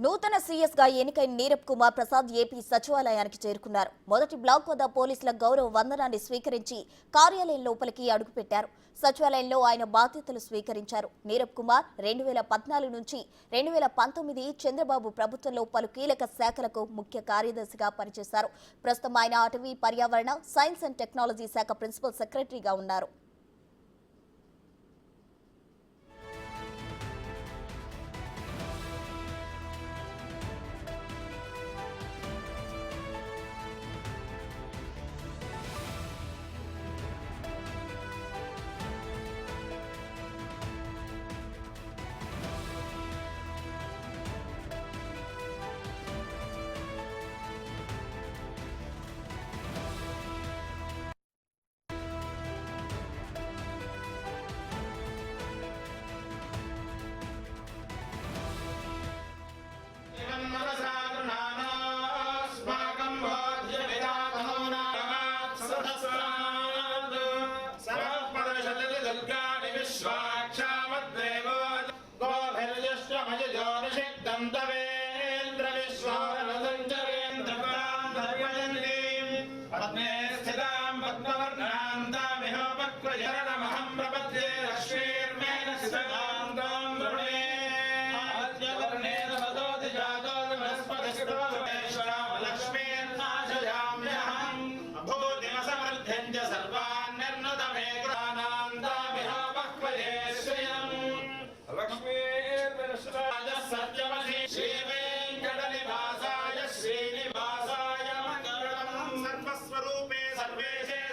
నూతన సీఎస్ గా ఎన్నికైన నీరబ్ కుమార్ ప్రసాద్ ఏపీ సచివాలయానికి చేరుకున్నారు. మొదటి బ్లాక్ వద్ద పోలీసుల గౌరవ వందనాన్ని స్వీకరించి కార్యాలయం లోపలికి అడుగుపెట్టారు. సచివాలయంలో ఆయన బాధ్యతలు స్వీకరించారు. నీరబ్ కుమార్ 2014 నుంచి 2019 చంద్రబాబు ప్రభుత్వంలో పలు కీలక శాఖలకు ముఖ్య కార్యదర్శిగా పనిచేశారు. ప్రస్తుతం ఆయన అటవీ, పర్యావరణ, సైన్స్ అండ్ టెక్నాలజీ శాఖ ప్రిన్సిపల్ సెక్రటరీగా ఉన్నారు.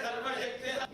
सर्वशक्ति